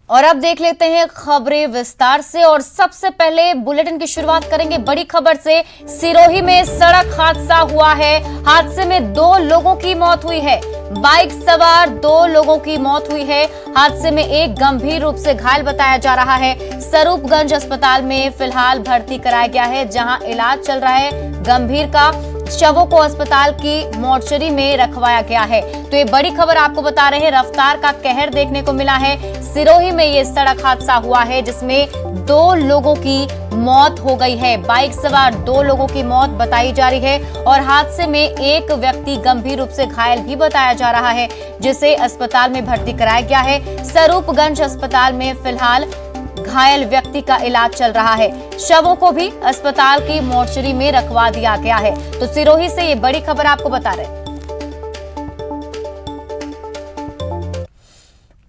और अब देख लेते हैं खबरें विस्तार से। और सबसे पहले बुलेटिन की शुरुआत करेंगे बड़ी खबर से। सिरोही में सड़क हादसा हुआ है। हादसे में 2 लोगों की मौत हुई है। बाइक सवार 2 लोगों की मौत हुई है। हादसे में एक गंभीर रूप से घायल बताया जा रहा है। स्वरूपगंज अस्पताल में फिलहाल भर्ती कराया गया है, जहां इलाज चल रहा है। गंभीर का शवों को अस्पताल की मोर्चरी में रखवाया गया है। तो ये बड़ी खबर आपको बता रहे हैं। रफ्तार का कहर देखने को मिला है। सिरोही में ये सड़क हादसा हुआ है, जिसमें 2 लोगों की मौत हो गई है। बाइक सवार 2 लोगों की मौत बताई जा रही है और हादसे में एक व्यक्ति गंभीर रूप से घायल भी बताया जा रहा है, जिसे अस्पताल में भर्ती कराया गया है। स्वरूपगंज अस्पताल में फिलहाल घायल व्यक्ति का इलाज चल रहा है। शवों को भी अस्पताल की मोर्चरी में रखवा दिया गया है। तो सिरोही से ये बड़ी खबर आपको बता रहे हैं।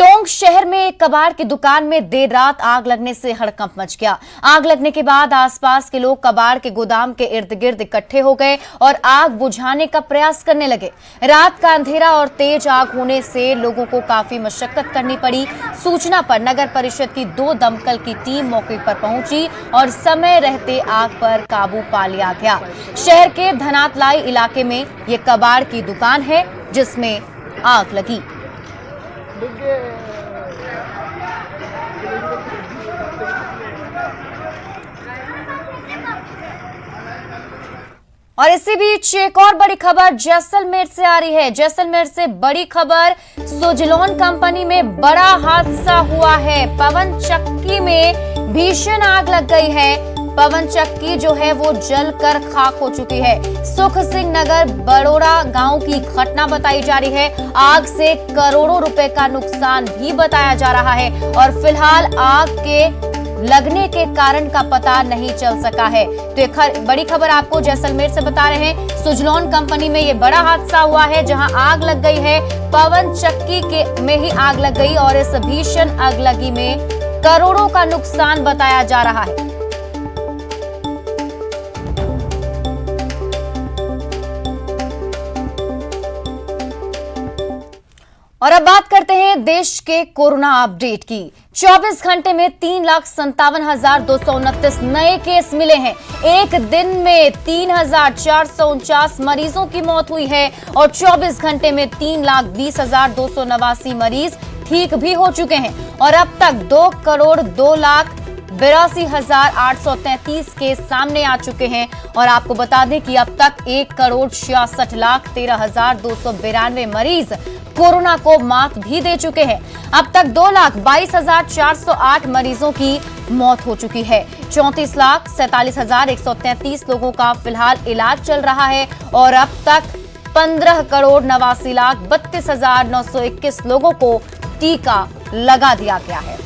टोंक शहर में एक कबाड़ की दुकान में देर रात आग लगने से हड़कंप मच गया। आग लगने के बाद आसपास के लोग कबाड़ के गोदाम के इर्द गिर्द इकट्ठे हो गए और आग बुझाने का प्रयास करने लगे। रात का अंधेरा और तेज आग होने से लोगों को काफी मशक्कत करनी पड़ी। सूचना पर नगर परिषद की 2 दमकल की टीम मौके पर पहुंची और समय रहते आग पर काबू पा लिया गया। शहर के धनातलाई इलाके में ये कबाड़ की दुकान है, जिसमें आग लगी। और इसी बीच एक और बड़ी खबर जैसलमेर से आ रही है। जैसलमेर से बड़ी खबर, सुजलॉन कंपनी में बड़ा हादसा हुआ है। पवन चक्की में भीषण आग लग गई है। पवन चक्की जो है वो जलकर खाक हो चुकी है। सुख सिंह नगर बड़ोड़ा गांव की घटना बताई जा रही है। आग से करोड़ों रुपए का नुकसान भी बताया जा रहा है और फिलहाल आग के लगने के कारण का पता नहीं चल सका है। तो एक बड़ी खबर आपको जैसलमेर से बता रहे हैं। सुजलॉन कंपनी में ये बड़ा हादसा हुआ है, जहां आग लग गई है। पवन चक्की के में ही आग लग गई और इस भीषण अगलगी में करोड़ों का नुकसान बताया जा रहा है। और अब बात करते हैं देश के कोरोना अपडेट की। 24 घंटे में 3,57,229 नए केस मिले हैं। एक दिन में 3,449 मरीजों की मौत हुई है और 24 घंटे में 3,20,289 मरीज ठीक भी हो चुके हैं। और अब तक 2,82,82,833 केस सामने आ चुके हैं। और आपको बता दें कि अब तक 1,66,13,292 मरीज कोरोना को मात भी दे चुके हैं। अब तक 2,22,408 मरीजों की मौत हो चुकी है। 34,47,133 लोगों का फिलहाल इलाज चल रहा है और अब तक 15,32,32,921 लोगों को टीका लगा दिया गया है।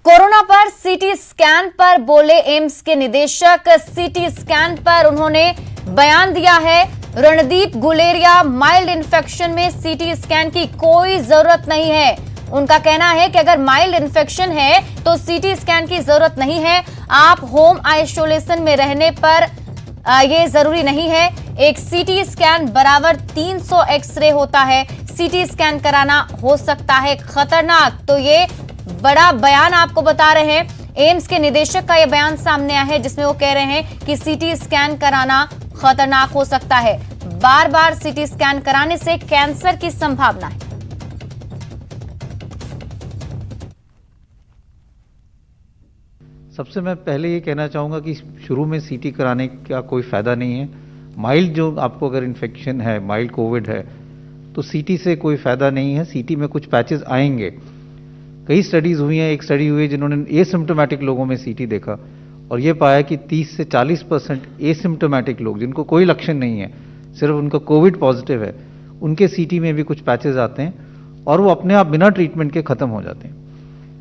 कोरोना पर सीटी स्कैन पर बोले एम्स के निदेशक। सीटी स्कैन पर उन्होंने बयान दिया है। रणदीप गुलेरिया, माइल्ड इन्फेक्शन में सीटी स्कैन की कोई जरूरत नहीं है। उनका कहना है कि अगर माइल्ड इन्फेक्शन है तो सीटी स्कैन की जरूरत नहीं है। आप होम आइसोलेशन में रहने पर ये जरूरी नहीं है। एक सीटी स्कैन बराबर 300 एक्सरे होता है। सीटी स्कैन कराना हो सकता है खतरनाक। तो ये बड़ा बयान आपको बता रहे हैं। एम्स के निदेशक का यह बयान सामने आया है, जिसमें वो कह रहे हैं कि सीटी स्कैन कराना खतरनाक हो सकता है। बार बार सीटी स्कैन कराने से कैंसर की संभावना है। सबसे मैं पहले ये कहना चाहूँगा कि शुरू में सीटी कराने का कोई फ़ायदा नहीं है। माइल्ड जो आपको अगर इन्फेक्शन है, माइल्ड कोविड है, तो सीटी से कोई फ़ायदा नहीं है। सीटी में कुछ पैचेस आएंगे। कई स्टडीज़ हुई हैं। एक स्टडी हुई है जिन्होंने एसिम्प्टोमेटिक लोगों में सीटी देखा और ये पाया कि 30 से 40% एसिम्प्टोमेटिक लोग जिनको कोई लक्षण नहीं है, सिर्फ उनका कोविड पॉजिटिव है, उनके सीटी में भी कुछ पैचेस आते हैं और वो अपने आप बिना ट्रीटमेंट के ख़त्म हो जाते हैं।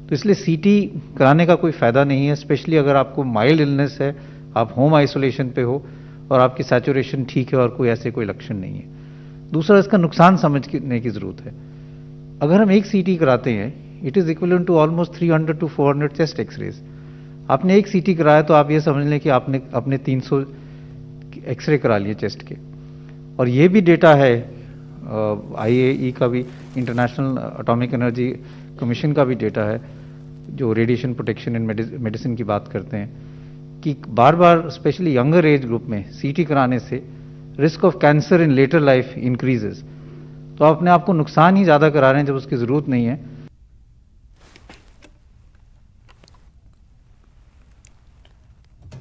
तो इसलिए सीटी कराने का कोई फ़ायदा नहीं है, स्पेशली अगर आपको माइल्ड इलनेस है, आप होम आइसोलेशन पे हो और आपकी सैचुरेशन ठीक है और कोई ऐसे कोई लक्षण नहीं है। दूसरा, इसका नुकसान समझने की ज़रूरत है। अगर हम एक सीटी कराते हैं, it is equivalent to almost 300 to 400 chest X-rays. आपने एक सीटी कराया तो आप ये समझ लें कि आपने अपने 300 एक्सरे करा लिए चेस्ट के। और ये भी डेटा है IAEA का भी, इंटरनेशनल एटॉमिक एनर्जी कमीशन का भी डेटा है, जो रेडिएशन प्रोटेक्शन इन मेडिसिन की बात करते हैं, कि बार बार स्पेशली यंगर एज ग्रुप में CT कराने से risk of cancer in later life increases. तो आप अपने आप को नुकसान ही ज्यादा करा रहे हैं जब उसकी जरूरत नहीं है।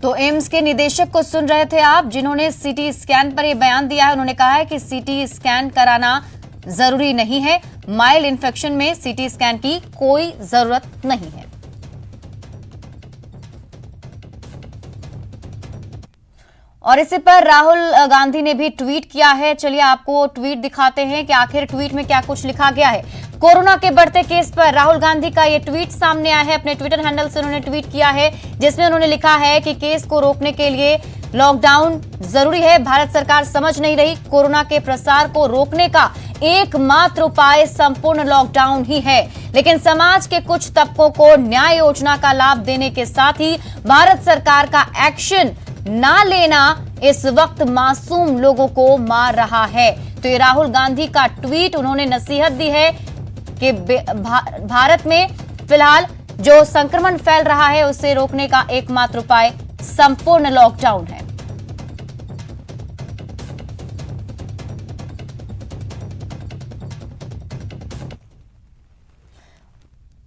तो एम्स के निदेशक को सुन रहे थे आप, जिन्होंने CT स्कैन पर यह बयान दिया है। उन्होंने कहा है कि CT स्कैन कराना जरूरी नहीं है, माइल्ड इन्फेक्शन में CT स्कैन की कोई जरूरत नहीं है। और इसी पर राहुल गांधी ने भी ट्वीट किया है। चलिए आपको ट्वीट दिखाते हैं कि आखिर ट्वीट में क्या कुछ लिखा गया है। कोरोना के बढ़ते केस पर राहुल गांधी का ये ट्वीट सामने आया है। अपने ट्विटर हैंडल से उन्होंने ट्वीट किया है, जिसमें उन्होंने लिखा है कि केस को रोकने के लिए लॉकडाउन जरूरी है। भारत सरकार समझ नहीं रही। कोरोना के प्रसार को रोकने का एकमात्र उपाय संपूर्ण लॉकडाउन ही है, लेकिन समाज के कुछ तबकों को न्याय योजना का लाभ देने के साथ ही भारत सरकार का एक्शन ना लेना इस वक्त मासूम लोगों को मार रहा है। तो ये राहुल गांधी का ट्वीट, उन्होंने नसीहत दी है कि भारत में फिलहाल जो संक्रमण फैल रहा है उसे रोकने का एकमात्र उपाय संपूर्ण लॉकडाउन है।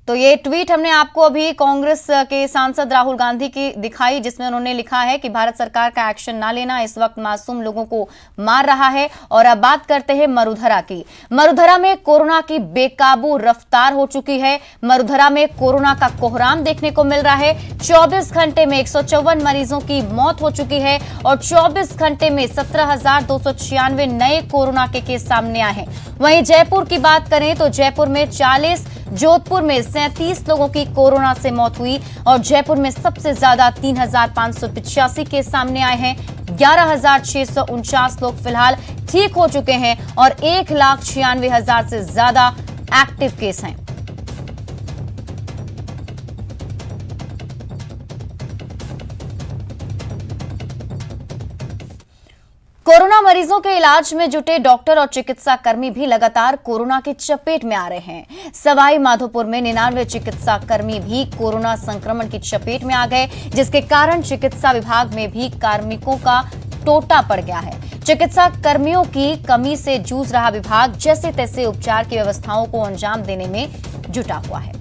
तो ये ट्वीट हमने आपको अभी कांग्रेस के सांसद राहुल गांधी की दिखाई, जिसमें उन्होंने लिखा है कि भारत सरकार का एक्शन ना लेना इस वक्त मासूम लोगों को मार रहा है। और अब बात करते हैं मरुधरा की। मरुधरा में कोरोना की बेकाबू रफ्तार हो चुकी है। मरुधरा में कोरोना का कोहराम देखने को मिल रहा है। 24 घंटे में 154 मरीजों की मौत हो चुकी है और 24 घंटे में 17,296 नए कोरोना के केस सामने आए हैं। वहीं जयपुर की बात करें तो जयपुर में 40, जोधपुर में 37 लोगों की कोरोना से मौत हुई और जयपुर में सबसे ज्यादा 3,585 केस सामने आए हैं। 11,649 लोग फिलहाल ठीक हो चुके हैं और 1,96,000 से ज्यादा एक्टिव केस हैं। कोरोना मरीजों के इलाज में जुटे डॉक्टर और चिकित्सा कर्मी भी लगातार कोरोना की चपेट में आ रहे हैं। सवाई माधोपुर में 99 चिकित्सा कर्मी भी कोरोना संक्रमण की चपेट में आ गए, जिसके कारण चिकित्सा विभाग में भी कार्मिकों का टोटा पड़ गया है। चिकित्सा कर्मियों की कमी से जूझ रहा विभाग जैसे तैसे उपचार की व्यवस्थाओं को अंजाम देने में जुटा हुआ है।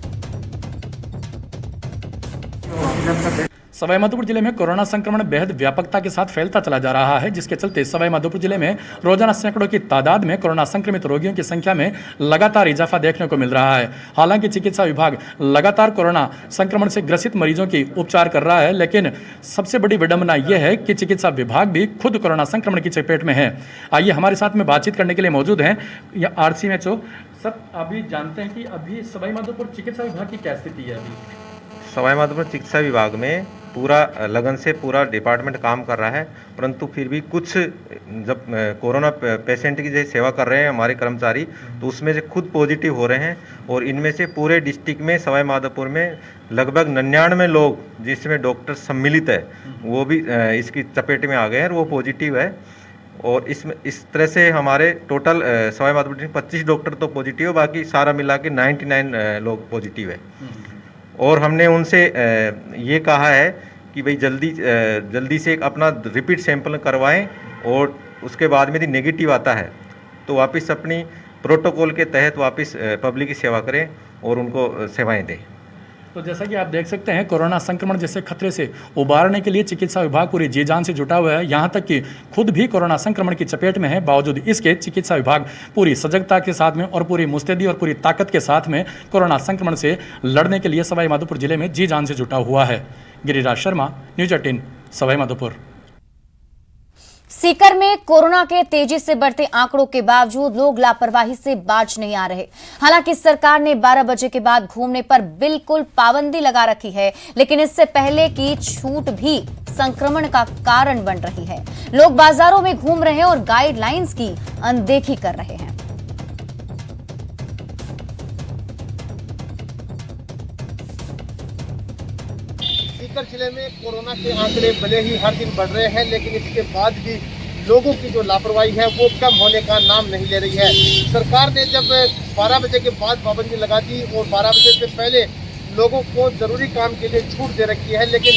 सवाई माधोपुर जिले में कोरोना संक्रमण बेहद व्यापकता के साथ फैलता चला जा रहा है, जिसके चलते सवाई माधोपुर जिले में रोजाना सैकड़ों की तादाद में कोरोना संक्रमित रोगियों की संख्या में लगातार इजाफा देखने को मिल रहा है। हालांकि चिकित्सा विभाग लगातार कोरोना संक्रमण से ग्रसित मरीजों की उपचार कर रहा है, लेकिन सबसे बड़ी विडंबना यह है कि चिकित्सा विभाग भी खुद कोरोना संक्रमण की चपेट में है। आइए हमारे साथ में बातचीत करने के लिए मौजूद हैं RCMHO सर। अभी जानते हैं कि अभी सवाई माधोपुर चिकित्सा विभाग की क्या स्थिति है? अभी सवाई माधोपुर चिकित्सा विभाग में पूरा लगन से पूरा डिपार्टमेंट काम कर रहा है, परंतु फिर भी कुछ जब कोरोना पेशेंट की जैसे सेवा कर रहे हैं हमारे कर्मचारी, तो उसमें से खुद पॉजिटिव हो रहे हैं। और इनमें से पूरे डिस्ट्रिक्ट में सवाई माधोपुर में लगभग 99 लोग जिसमें डॉक्टर सम्मिलित है वो भी इसकी चपेट में आ गए हैं और वो पॉजिटिव है। और इस तरह से हमारे टोटल सवाई माधोपुर में 25 डॉक्टर तो पॉजिटिव है, बाकी सारा मिला के 99 लोग पॉजिटिव है। और हमने उनसे ये कहा है कि भाई जल्दी से एक अपना रिपीट सैंपल करवाएं और उसके बाद में यदि नेगेटिव आता है तो वापस अपनी प्रोटोकॉल के तहत वापस पब्लिक की सेवा करें और उनको सेवाएं दें। तो जैसा कि आप देख सकते हैं, कोरोना संक्रमण जैसे खतरे से उबारने के लिए चिकित्सा विभाग पूरी जी जान से जुटा हुआ है। यहाँ तक कि खुद भी कोरोना संक्रमण की चपेट में है। बावजूद इसके चिकित्सा विभाग पूरी सजगता के साथ में और पूरी मुस्तैदी और पूरी ताकत के साथ में कोरोना संक्रमण से लड़ने के लिए सवाई माधोपुर जिले में जी जान से जुटा हुआ है। गिरिराज शर्मा, न्यूज 18, सवाई माधोपुर। सीकर में कोरोना के तेजी से बढ़ते आंकड़ों के बावजूद लोग लापरवाही से बाज नहीं आ रहे। हालांकि सरकार ने 12 बजे के बाद घूमने पर बिल्कुल पाबंदी लगा रखी है, लेकिन इससे पहले की छूट भी संक्रमण का कारण बन रही है। लोग बाजारों में घूम रहे हैं और गाइडलाइंस की अनदेखी कर रहे हैं। अलीगढ़ जिले में कोरोना के आंकड़े भले ही हर दिन बढ़ रहे हैं, लेकिन इसके बाद भी लोगों की जो लापरवाही है वो कम होने का नाम नहीं ले रही है। सरकार ने जब 12 बजे के बाद पाबंदी लगा दी और 12 बजे से पहले लोगों को ज़रूरी काम के लिए छूट दे रखी है, लेकिन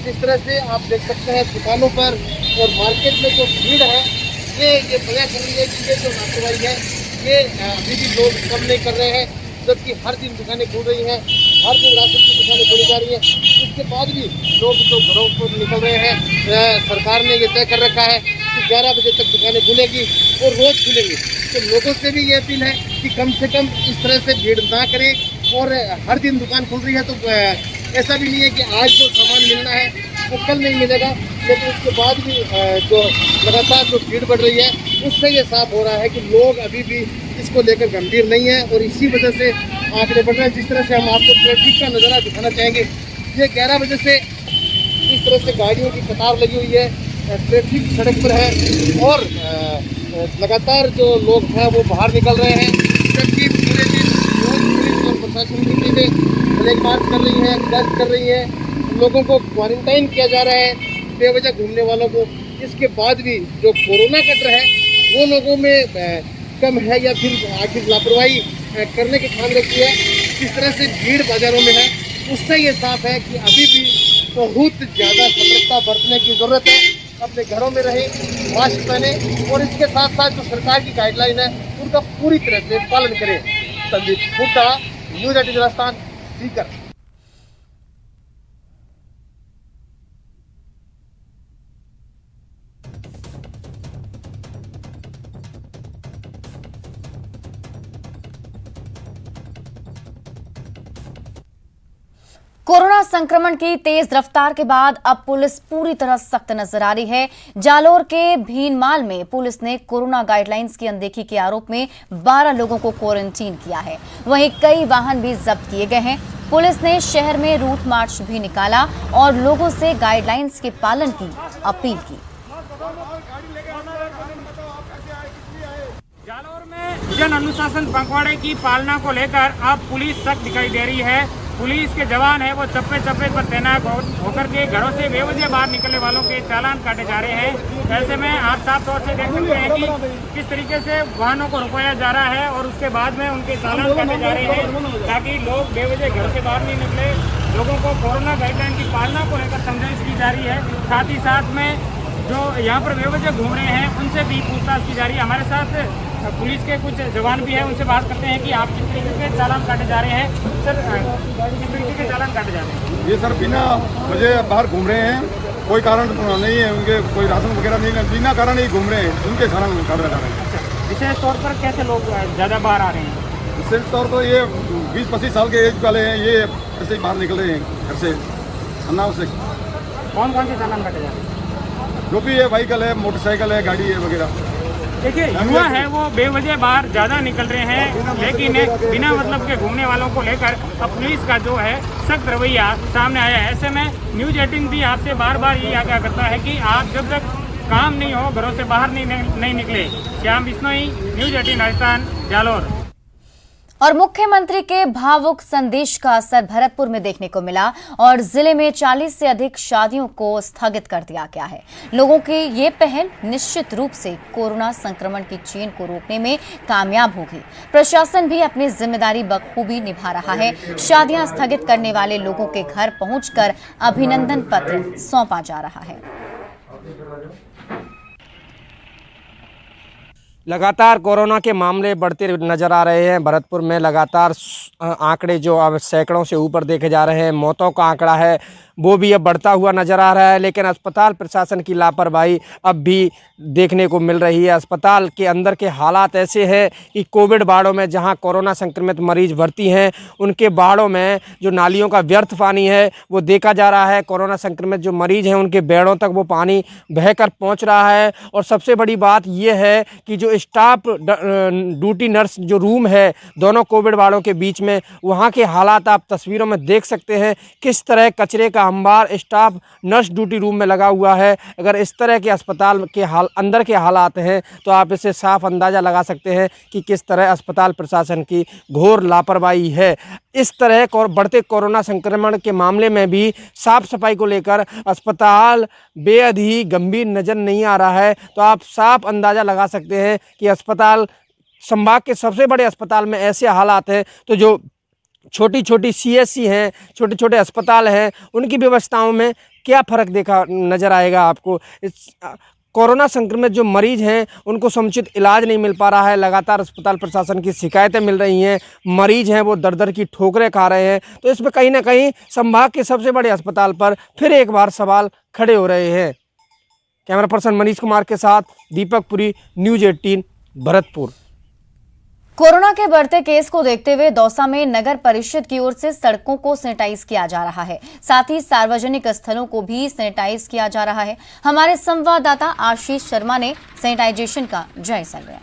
इस तरह से आप देख सकते हैं दुकानों पर और मार्केट में जो भीड़ है ये बयां कर रही है कि ये जो लापरवाही है ये अभी भी लोग कम नहीं कर रहे हैं, जबकि हर दिन दुकानें खुल रही हैं, हर दिन राशन की दुकानें खोली जा रही हैं। इसके बाद भी लोग जो घरों को निकल रहे हैं, सरकार ने ये तय कर रखा है कि 11 बजे तक दुकानें खुलेगी और रोज़ खुलेंगी। तो लोगों से भी ये अपील है कि कम से कम इस तरह से भीड़ ना करें, और हर दिन दुकान खुल रही है तो ऐसा भी नहीं है कि आज जो सामान मिलना है वो कल नहीं मिलेगा, लेकिन उसके बाद भी जो लगातार जो भीड़ बढ़ रही है उससे ये साफ हो रहा है कि लोग अभी भी इसको लेकर गंभीर नहीं है, और इसी वजह से आंकड़े बढ़ रहे हैं। जिस तरह से हम आपको ट्रैफिक का नज़ारा दिखाना चाहेंगे, ये 11 बजे से इस तरह से गाड़ियों की कतार लगी हुई है, ट्रैफिक सड़क पर है और लगातार जो लोग हैं वो बाहर निकल रहे हैं, जबकि पूरे दिन पुलिस और प्रशासन की टीमें फ्लैग मार्च कर रही है, गश्त कर रही है, लोगों को क्वारंटाइन किया जा रहा है, बेवजह घूमने वालों को। इसके बाद भी जो कोरोना का डर है वो लोगों में कम है या फिर आखिर लापरवाही करने की ठान रखी है। किस तरह से भीड़ बाजारों में है उससे ये साफ है कि अभी भी बहुत ज़्यादा सतर्कता बरतने की ज़रूरत है। अपने घरों में रहें, मास्क पहने और इसके साथ साथ जो सरकार की गाइडलाइन है उनका पूरी तरह से पालन करें। संदीप हुड्डा, न्यूज़ 18 राजस्थान, सीकर। कोरोना संक्रमण की तेज रफ्तार के बाद अब पुलिस पूरी तरह सख्त नजर आ रही है। जालोर के भीनमाल में पुलिस ने कोरोना गाइडलाइंस की अनदेखी के आरोप में 12 लोगों को क्वारंटीन किया है। वहीं कई वाहन भी जब्त किए गए हैं। पुलिस ने शहर में रूट मार्च भी निकाला और लोगों से गाइडलाइंस के पालन की अपील की। जालोर में जन अनुशासन पखवाड़े की पालना को लेकर अब पुलिस सख्त दिखाई दे रही है। पुलिस के जवान है वो चप्पे चप्पे पर तैनात होकर के घरों से बेवजह बाहर निकलने वालों के चालान काटे जा रहे हैं। ऐसे में आप साफ तौर से देख सकते हैं कि किस तरीके से वाहनों को रुकवाया जा रहा है और उसके बाद में उनके चालान काटे जा रहे हैं ताकि लोग बेवजह घर से बाहर नहीं निकले। लोगों को कोरोना गाइडलाइन की पालना को लेकर समझाइश की जा रही है। साथ ही साथ में जो यहाँ पर बेवजह घूम रहे हैं उनसे भी पूछताछ की जा रही है। हमारे साथ पुलिस के कुछ जवान भी हैं, उनसे बात करते हैं कि आप किस तरीके के चालान काटे जा रहे हैं। सर, किस तरीके के चालान काटे जा रहे हैं? ये सर बिना वजह बाहर घूम रहे हैं, कोई कारण नहीं है, उनके कोई राशन वगैरह नहीं है, बिना कारण ही घूम रहे हैं, उनके चालान काटे जा रहे हैं। विशेष तौर पर कैसे लोग ज़्यादा बाहर आ रहे हैं? विशेष तौर पर ये 20-25 साल के एज वाले हैं, ये ऐसे ही बाहर निकल रहे हैं घर से अन्ना से। कौन कौन से चालान काटे जा रहे हैं? जो भी है, व्हीकल है, मोटरसाइकिल है, गाड़ी है वगैरह। देखिए, युवा है वो बेवजह बाहर ज़्यादा निकल रहे हैं, लेकिन बिना मतलब के घूमने वालों को लेकर अब पुलिस का जो है सख्त रवैया सामने आया है। ऐसे में न्यूज़ 18 भी आपसे बार बार ये आगाह करता है कि आप जब तक काम नहीं हो घरों से बाहर नहीं निकले। श्याम बिश्नोई, न्यूज़ 18 राजस्थान, जालोर। और मुख्यमंत्री के भावुक संदेश का असर भरतपुर में देखने को मिला और जिले में 40 से अधिक शादियों को स्थगित कर दिया गया है। लोगों की ये पहल निश्चित रूप से कोरोना संक्रमण की चेन को रोकने में कामयाब होगी। प्रशासन भी अपनी जिम्मेदारी बखूबी निभा रहा है। शादियां स्थगित करने वाले लोगों के घर पहुंचकर अभिनंदन पत्र सौंपा जा रहा है। लगातार कोरोना के मामले बढ़ते नज़र आ रहे हैं। भरतपुर में लगातार आंकड़े जो अब सैकड़ों से ऊपर देखे जा रहे हैं। मौतों का आंकड़ा है वो भी अब बढ़ता हुआ नज़र आ रहा है, लेकिन अस्पताल प्रशासन की लापरवाही अब भी देखने को मिल रही है। अस्पताल के अंदर के हालात ऐसे हैं कि कोविड वार्डों में जहां कोरोना संक्रमित मरीज भर्ती हैं, उनके वार्डों में जो नालियों का व्यर्थ पानी है वो देखा जा रहा है। कोरोना संक्रमित जो मरीज हैं उनके बेड़ों तक वो पानी बहकर पहुंच रहा है। और सबसे बड़ी बात यह है कि जो स्टाफ ड्यूटी नर्स जो रूम है दोनों कोविड वार्डों के बीच में, वहाँ के हालात आप तस्वीरों में देख सकते हैं। किस तरह कचरे का हमवार स्टाफ नर्स ड्यूटी रूम में लगा हुआ है। अगर इस तरह के अस्पताल के अंदर के हालात हैं तो आप इससे साफ अंदाज़ा लगा सकते हैं कि किस तरह अस्पताल प्रशासन की घोर लापरवाही है। इस तरह बढ़ते कोरोना संक्रमण के मामले में भी साफ सफाई को लेकर अस्पताल बेहद ही गंभीर नज़र नहीं आ रहा है। तो आप साफ अंदाज़ा लगा सकते हैं कि अस्पताल संभाग के सबसे बड़े अस्पताल में ऐसे हालात हैं, तो जो छोटी छोटी CSC हैं, छोटे छोटे अस्पताल हैं, उनकी व्यवस्थाओं में क्या फ़र्क देखा नज़र आएगा आपको। इस कोरोना संक्रमित जो मरीज़ हैं उनको समुचित इलाज नहीं मिल पा रहा है। लगातार अस्पताल प्रशासन की शिकायतें मिल रही हैं, मरीज़ हैं वो दर दर की ठोकरें खा रहे हैं। तो इसमें कहीं ना कहीं संभाग के सबसे बड़े अस्पताल पर फिर एक बार सवाल खड़े हो रहे हैं। कैमरा पर्सन मनीष कुमार के साथ दीपक पुरी, न्यूज़ 18 भरतपुर। कोरोना के बढ़ते केस को देखते हुए दौसा में नगर परिषद की ओर से सड़कों को सैनिटाइज किया जा रहा है, साथ ही सार्वजनिक स्थलों को भी सैनिटाइज किया जा रहा है। हमारे संवाददाता आशीष शर्मा ने सैनिटाइजेशन का जायजा लिया।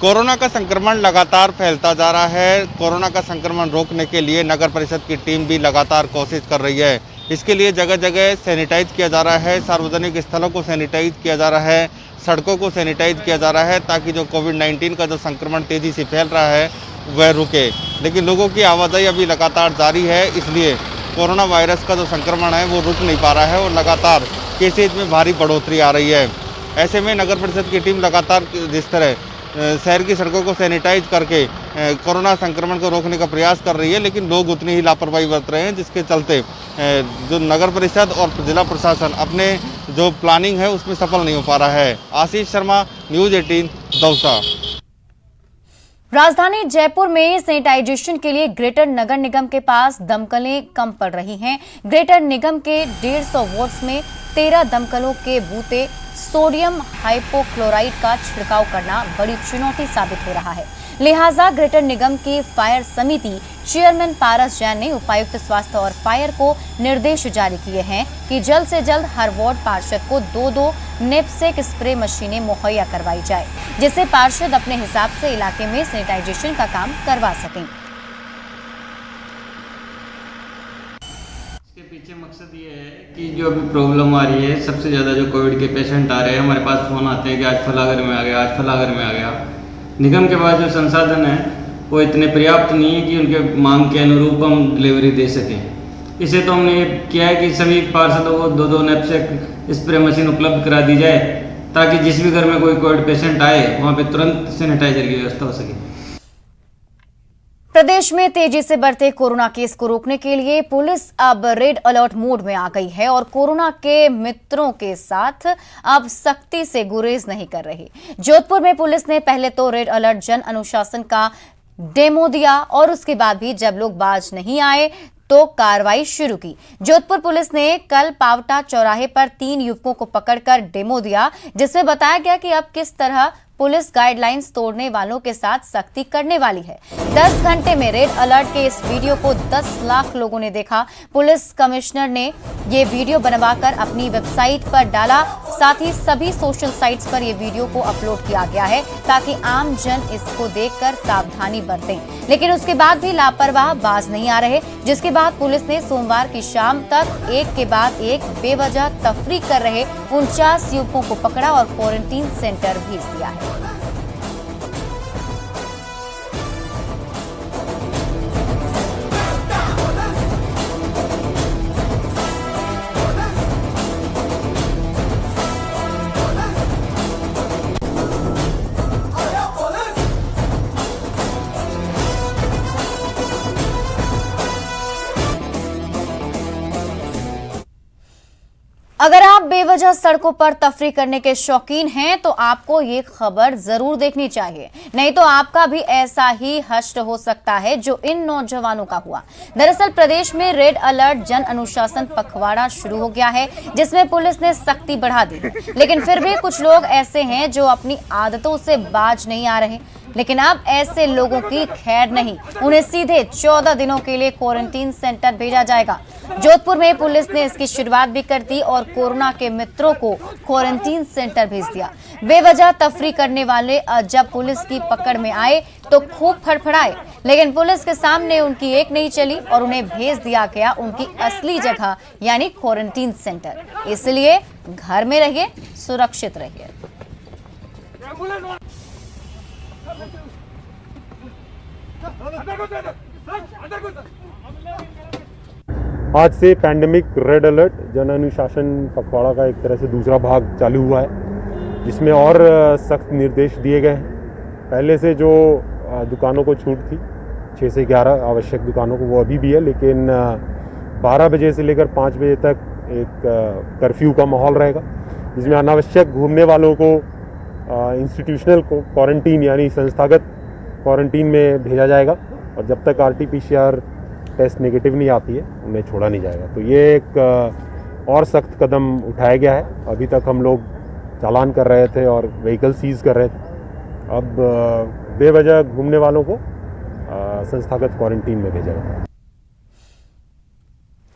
कोरोना का संक्रमण लगातार फैलता जा रहा है। कोरोना का संक्रमण रोकने के लिए नगर परिषद की टीम भी लगातार कोशिश कर रही है। इसके लिए जगह जगह सैनिटाइज किया जा रहा है, सार्वजनिक स्थलों को सैनिटाइज किया जा रहा है, सड़कों को सैनिटाइज किया जा रहा है, ताकि जो कोविड-19 का जो संक्रमण तेजी से फैल रहा है वह रुके। लेकिन लोगों की आवाजाही अभी लगातार जारी है, इसलिए कोरोना वायरस का जो संक्रमण है वो रुक नहीं पा रहा है और लगातार केसेज में भारी बढ़ोतरी आ रही है। ऐसे में नगर परिषद की टीम लगातार जिस तरह शहर की सड़कों को सैनिटाइज करके कोरोना संक्रमण को रोकने का प्रयास कर रही है, लेकिन लोग उतनी ही लापरवाही बरत रहे हैं, जिसके चलते जो नगर परिषद और जिला प्रशासन अपने जो प्लानिंग है उसमें सफल नहीं हो पा रहा है। आशीष शर्मा, न्यूज़ 18 दौसा। राजधानी जयपुर में सैनिटाइजेशन के लिए ग्रेटर नगर निगम के पास दमकलें कम पड़ रही हैं। ग्रेटर निगम के 150 वार्ड्स में 13 दमकलों के बूते सोडियम हाइपोक्लोराइड का छिड़काव करना बड़ी चुनौती साबित हो रहा है। लिहाजा ग्रेटर निगम की फायर समिति चेयरमैन पारस जैन ने उपायुक्त स्वास्थ्य और फायर को निर्देश जारी किए हैं कि जल्द से जल्द हर वार्ड पार्षद को 2-2 नेपसेक स्प्रे मशीनें मुहैया करवाई जाए, जिससे पार्षद अपने हिसाब से इलाके में सैनिटाइजेशन का काम करवा सकें। इसके पीछे मकसद ये है कि जो अभी प्रॉब्लम आ रही है, सबसे ज़्यादा जो कोविड के पेशेंट आ रहे हैं, हमारे पास फ़ोन आते हैं कि आज फलागर में आ गया, आज फलागर में आ गया। निगम के पास जो संसाधन है वो इतने पर्याप्त नहीं है कि उनके मांग के अनुरूप हम डिलीवरी दे सकें। इसे तो हमने किया है कि सभी पार्षदों को 2-2 नेपसेक स्प्रे मशीन उपलब्ध करा दी जाए, ताकि जिस भी घर में कोई कोविड पेशेंट आए वहाँ पे तुरंत सैनिटाइजर की व्यवस्था हो सके। प्रदेश में तेजी से बढ़ते कोरोना केस को रोकने के लिए पुलिस अब रेड अलर्ट मोड में आ गई है और कोरोना के मित्रों के साथ अब सख्ती से गुरेज नहीं कर रही। जोधपुर में पुलिस ने पहले तो रेड अलर्ट जन अनुशासन का डेमो दिया और उसके बाद भी जब लोग बाज नहीं आए तो कार्रवाई शुरू की। जोधपुर पुलिस ने कल पावटा चौराहे पर 3 युवकों को पकड़कर डेमो दिया, जिसमें बताया गया कि अब किस तरह पुलिस गाइडलाइंस तोड़ने वालों के साथ सख्ती करने वाली है। 10 घंटे में रेड अलर्ट के इस वीडियो को 10 लाख लोगों ने देखा। पुलिस कमिश्नर ने ये वीडियो बनवाकर अपनी वेबसाइट पर डाला, साथ ही सभी सोशल साइट्स पर ये वीडियो को अपलोड किया गया है ताकि आम जन इसको देखकर सावधानी बरतें। लेकिन उसके बाद भी लापरवाह बाज नहीं आ रहे, जिसके बाद पुलिस ने सोमवार की शाम तक एक के बाद एक बेवजह तफरीक कर रहे 49 युवकों को पकड़ा और क्वारंटीन सेंटर भेज दिया है। अगर आप बेवजह सड़कों पर तफरी करने के शौकीन हैं तो आपको ये खबर जरूर देखनी चाहिए, नहीं तो आपका भी ऐसा ही हश्र हो सकता है जो इन नौजवानों का हुआ। दरअसल प्रदेश में रेड अलर्ट जन अनुशासन पखवाड़ा शुरू हो गया है, जिसमें पुलिस ने सख्ती बढ़ा दी, लेकिन फिर भी कुछ लोग ऐसे हैं जो अपनी आदतों से बाज नहीं आ रहे। लेकिन अब ऐसे लोगों की खैर नहीं, उन्हें सीधे 14 दिनों के लिए क्वारंटीन सेंटर भेजा जाएगा। जोधपुर में पुलिस ने इसकी शुरुआत भी कर दी और कोरोना के मित्रों को क्वारंटीन सेंटर भेज दिया। बेवजह तफरी करने वाले जब पुलिस की पकड़ में आए तो खूब फड़फड़ाए, लेकिन पुलिस के सामने उनकी एक नहीं चली और उन्हें भेज दिया गया उनकी असली जगह यानी क्वारंटीन सेंटर। इसलिए घर में रहिए, सुरक्षित रहिए। आज से पैंडेमिक रेड अलर्ट जन अनुशासन पखवाड़ा का एक तरह से दूसरा भाग चालू हुआ है, जिसमें और सख्त निर्देश दिए गए हैं। पहले से जो दुकानों को छूट थी 6 से 11 आवश्यक दुकानों को, वो अभी भी है, लेकिन 12 बजे से लेकर 5 बजे तक एक कर्फ्यू का माहौल रहेगा, जिसमें अनावश्यक घूमने वालों को इंस्टीट्यूशनल क्वारंटीन यानी संस्थागत क्वारंटीन में भेजा जाएगा और जब तक RT-PCR टेस्ट नेगेटिव नहीं आती है उन्हें छोड़ा नहीं जाएगा। तो ये एक और सख्त कदम उठाया गया है। अभी तक हम लोग चालान कर रहे थे और व्हीकल सीज कर रहे थे, अब बेवजह घूमने वालों को संस्थागत क्वारंटीन में भेजा गया।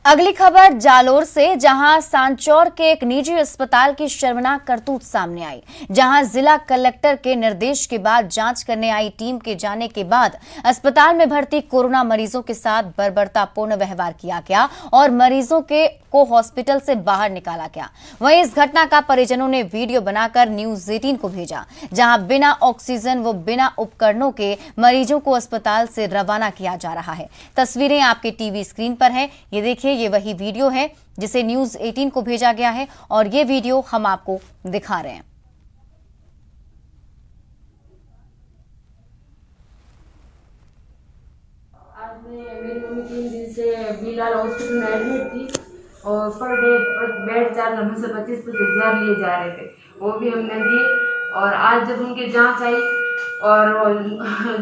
अगली खबर जालोर से, जहां सांचौर के एक निजी अस्पताल की शर्मनाक करतूत सामने आई, जहां जिला कलेक्टर के निर्देश के बाद जांच करने आई टीम के जाने के बाद अस्पताल में भर्ती कोरोना मरीजों के साथ बर्बरतापूर्ण व्यवहार किया गया और मरीजों को हॉस्पिटल से बाहर निकाला गया। वहीं इस घटना का परिजनों ने वीडियो बनाकर न्यूज 18 को भेजा, जहां बिना ऑक्सीजन व बिना उपकरणों के मरीजों को अस्पताल से रवाना किया जा रहा है। तस्वीरें आपके टीवी स्क्रीन पर हैं, ये देखिए, ये वही वीडियो है जिसे न्यूज 18 को भेजा गया है और ये वीडियो हम आपको दिखा रहे हैं। आज मेरी मम्मी 3 दिन से बिलाल हॉस्पिटल में एडमिट थी और पर डे बेड चार्ज हमें से 25-25 हज़ार लिए जा रहे थे, वो भी हमने दिए। और आज जब उनकी जांच आई और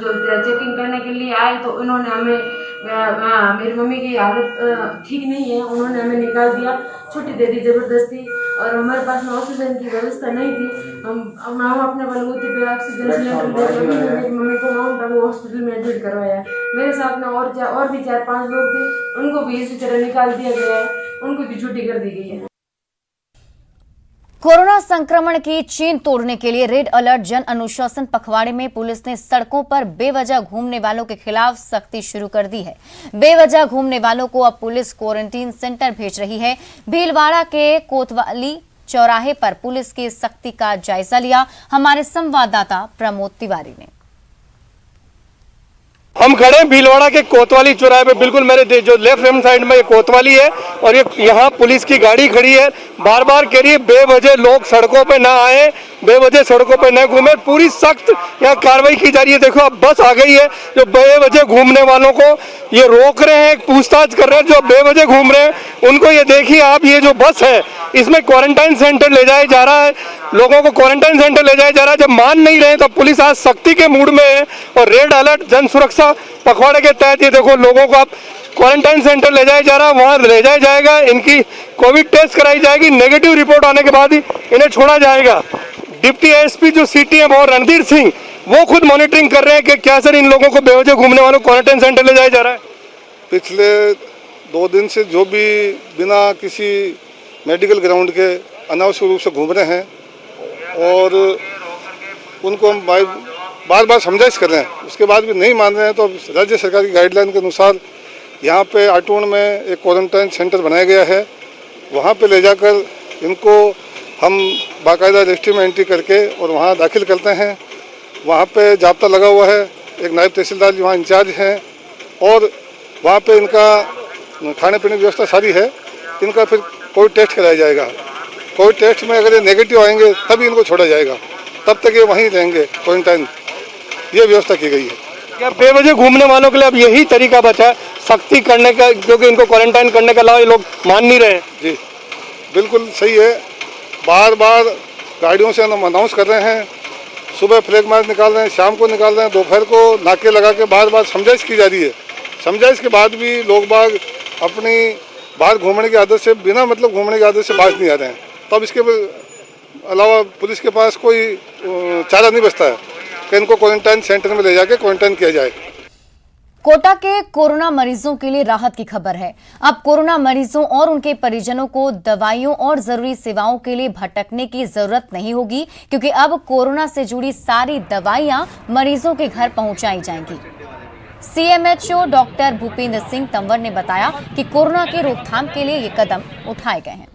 जो चेकिंग करने के लिए आए तो उन्होंने हमें, मेरी मम्मी की हालत ठीक नहीं है, उन्होंने हमें निकाल दिया, छुट्टी दे दी ज़बरदस्ती। और हमारे पास में ऑक्सीजन की व्यवस्था नहीं थी, हम अपने बलबूते पे ऑक्सीजन सिलेंडर लेकर मेरी मम्मी को माउंट आबू हॉस्पिटल में एडमिट करवाया। मेरे साथ में और भी 4-5 लोग थे, उनको भी इसी तरह निकाल दिया गया है, उनको भी छुट्टी कर दी गई है। कोरोना संक्रमण की चेन तोड़ने के लिए रेड अलर्ट जन अनुशासन पखवाड़े में पुलिस ने सड़कों पर बेवजह घूमने वालों के खिलाफ सख्ती शुरू कर दी है। बेवजह घूमने वालों को अब पुलिस क्वारंटीन सेंटर भेज रही है। भीलवाड़ा के कोतवाली चौराहे पर पुलिस की सख्ती का जायजा लिया हमारे संवाददाता प्रमोद तिवारी ने। हम खड़े हैं भीलवाड़ा के कोतवाली चौराहे पे, बिल्कुल मेरे जो लेफ्ट हैंड साइड में ये कोतवाली है और ये यहाँ पुलिस की गाड़ी खड़ी है। बार बार कह रही है बेवजह लोग सड़कों पे ना आए, बेवजह सड़कों पे न घूमे, पूरी सख्त यहाँ कार्रवाई की जा रही है। देखो अब बस आ गई है, जो बेवजह घूमने वालों को ये रोक रहे हैं, पूछताछ कर रहे हैं। जो बेवजह घूम रहे हैं उनको ये देखिए आप, ये जो बस है इसमें क्वारंटाइन सेंटर ले जाया जा रहा है, लोगों को क्वारंटाइन सेंटर ले जाया जा रहा है। जब मान नहीं रहे तो पुलिस आज सख्ती के मूड में है और रेड अलर्ट जन सुरक्षा पखवाड़े के तहत ये देखो लोगों को अब क्वारंटाइन सेंटर ले जाया जा रहा है, वहां ले जाया जाएगा, इनकी कोविड टेस्ट कराई जाएगी, नेगेटिव रिपोर्ट आने के बाद ही इन्हें छोड़ा जाएगा। डिप्टी एसपी जो सिटी है वो रणधीर सिंह, वो खुद मॉनिटरिंग कर रहे हैं कि क्या सर इन लोगों को बेवजह घूमने वालों को क्वारंटाइन सेंटर ले जाया जा रहा है। पिछले 2 दिन से जो भी बिना किसी मेडिकल ग्राउंड के अनावश्यक रूप से घूम रहे हैं और उनको हम बार बार समझाइश कर रहे हैं, उसके बाद भी नहीं मान रहे हैं, तो राज्य सरकार की गाइडलाइन के अनुसार यहाँ पे आटूण में एक क्वारंटाइन सेंटर बनाया गया है। वहाँ पे ले जाकर इनको हम बाकायदा रजिस्ट्री में एंट्री करके और वहाँ दाखिल करते हैं। वहाँ पे जाब्ता लगा हुआ है, एक नायब तहसीलदार जी वहाँ इंचार्ज हैं और वहाँ पे इनका खाने पीने की व्यवस्था सारी है। इनका फिर कोविड टेस्ट कराया जाएगा, कोविड टेस्ट में अगर ये नेगेटिव आएंगे तभी इनको छोड़ा जाएगा, तब तक ये वहीं रहेंगे क्वारंटाइन, ये व्यवस्था की गई है। क्या बेवजह घूमने वालों के लिए अब यही तरीका बचा है सख्ती करने का, क्योंकि इनको क्वारंटाइन करने के अलावा ये लोग मान नहीं रहे? जी बिल्कुल सही है, बार बार गाड़ियों से हम अनाउंस कर रहे हैं, सुबह फ्लैग मार्च निकाल रहे हैं, शाम को निकाल रहे हैं, दोपहर को नाके लगा के बार बार समझाइश की जा रही है। समझाइश के बाद भी लोग बाग अपनी बाहर घूमने की आदत से, बिना मतलब घूमने की आदत से बाज नहीं आ रहे हैं। तो अब इसके अलावा पुलिस के पास कोई चारा नहीं बचता है, कि इनको क्वारंटाइन सेंटर में ले जाके क्वारंटाइन किया जाए। कोटा के कोरोना मरीजों के लिए राहत की खबर है। अब कोरोना मरीजों और उनके परिजनों को दवाइयों और जरूरी सेवाओं के लिए भटकने की जरूरत नहीं होगी, क्योंकि अब कोरोना से जुड़ी सारी दवाइयां मरीजों के घर पहुंचाई जाएंगी। सीएमएचओ डॉक्टर भूपेंद्र सिंह तंवर ने बताया कि कोरोना के रोकथाम के लिए ये कदम उठाए गए हैं।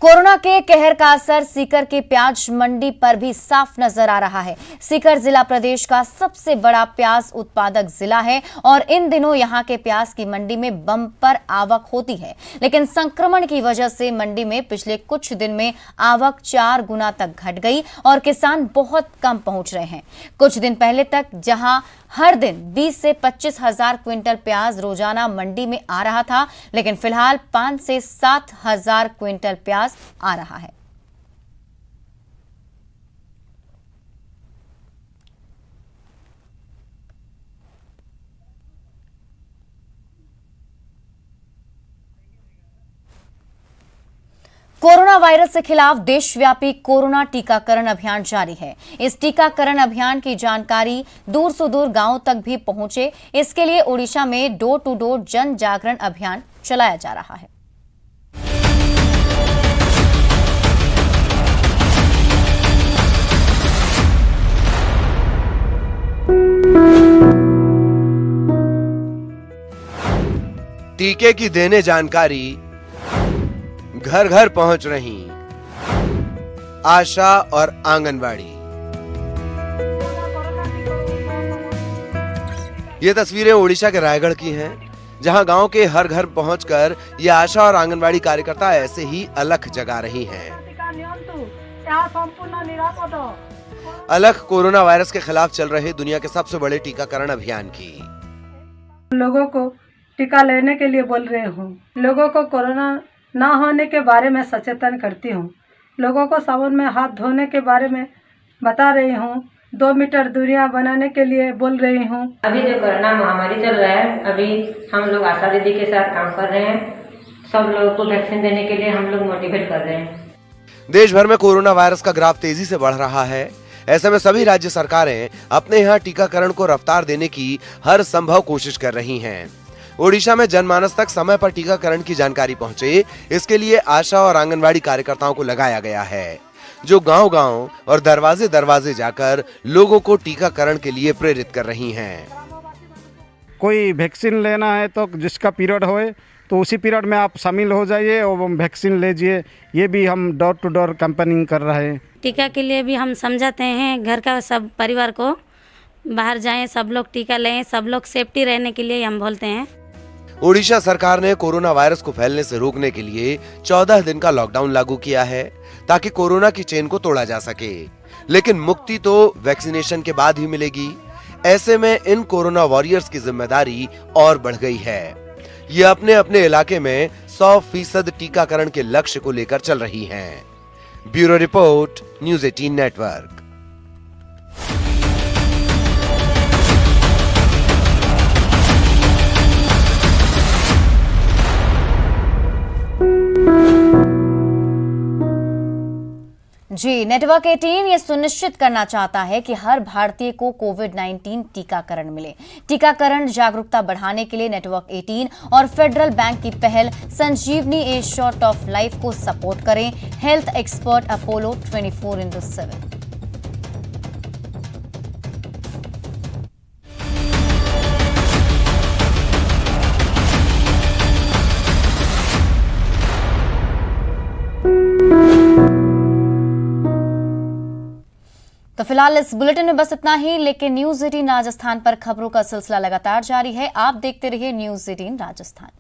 कोरोना के कहर का असर सीकर की प्याज मंडी पर भी साफ नजर आ रहा है। सीकर जिला प्रदेश का सबसे बड़ा प्याज उत्पादक जिला है और इन दिनों यहां के प्याज की मंडी में बम्पर आवक होती है, लेकिन संक्रमण की वजह से मंडी में पिछले कुछ दिन में आवक 4 गुना तक घट गई और किसान बहुत कम पहुंच रहे हैं। कुछ दिन पहले तक जहां हर दिन 20 से 25 हजार क्विंटल प्याज रोजाना मंडी में आ रहा था, लेकिन फिलहाल 5 से 7 हजार क्विंटल प्याज आ रहा है। कोरोना वायरस के खिलाफ देशव्यापी कोरोना टीकाकरण अभियान जारी है। इस टीकाकरण अभियान की जानकारी दूर सुदूर गांवों तक भी पहुंचे, इसके लिए ओडिशा में डोर टू डोर जन जागरण अभियान चलाया जा रहा है। टीके की देने जानकारी घर घर पहुंच रही आशा और आंगनवाड़ी। ये तस्वीरें ओडिशा के रायगढ़ की हैं, जहां गांव के हर घर पहुंचकर ये आशा और आंगनवाड़ी कार्यकर्ता ऐसे ही अलख जगा रही हैं। अलख कोरोना वायरस के खिलाफ चल रहे दुनिया के सबसे बड़े टीकाकरण अभियान की। लोगों को टीका लेने के लिए बोल रही हूँ। लोगों को कोरोना ना होने के बारे में सचेतन करती हूँ। लोगों को साबुन में हाथ धोने के बारे में बता रही हूँ। 2 मीटर दूरियां बनाने के लिए बोल रही हूँ। अभी जो कोरोना महामारी चल रहा है, अभी हम लोग आशा दीदी के साथ काम कर रहे हैं। सब लोगों को वैक्सीन देने के लिए हम लोग मोटिवेट कर रहे हैं। देश भर में कोरोना वायरस का ग्राफ तेजी से बढ़ रहा है। ऐसे में सभी राज्य सरकारें अपने यहाँ टीकाकरण को रफ्तार देने की हर संभव कोशिश कर रही हैं। ओडिशा में जनमानस तक समय पर टीकाकरण की जानकारी पहुंचे, इसके लिए आशा और आंगनवाड़ी कार्यकर्ताओं को लगाया गया है, जो गांव-गांव और दरवाजे दरवाजे जाकर लोगों को टीकाकरण के लिए प्रेरित कर रही हैं। कोई वैक्सीन लेना है तो जिसका पीरियड होए तो उसी पीरियड में आप शामिल हो जाइए और वैक्सीन लीजिए। ये भी हम डोर टू डोर कैंपेनिंग कर रहे हैं। टीका के लिए भी हम समझाते हैं घर का सब परिवार को, बाहर जाएं, सब लोग टीका लें, सब लोग सेफ्टी रहने के लिए हम बोलते हैं। ओडिशा सरकार ने कोरोना वायरस को फैलने से रोकने के लिए 14 दिन का लॉकडाउन लागू किया है, ताकि कोरोना की चेन को तोड़ा जा सके। लेकिन मुक्ति तो वैक्सीनेशन के बाद ही मिलेगी। ऐसे में इन कोरोना वॉरियर्स की जिम्मेदारी और बढ़ गई है। ये अपने अपने इलाके में 100% टीकाकरण के लक्ष्य को लेकर चल रही हैं। Bureau report, news 18 network. जी, नेटवर्क 18 ये सुनिश्चित करना चाहता है कि हर भारतीय को कोविड-19 टीकाकरण मिले। टीकाकरण जागरूकता बढ़ाने के लिए नेटवर्क 18 और फेडरल बैंक की पहल संजीवनी ए शॉट ऑफ लाइफ को सपोर्ट करें। Health expert Apollo 24/7। तो फिलहाल इस बुलेटिन में बस इतना ही, लेकिन न्यूज़ 18 राजस्थान पर खबरों का सिलसिला लगातार जारी है। आप देखते रहिए न्यूज़ 18 राजस्थान।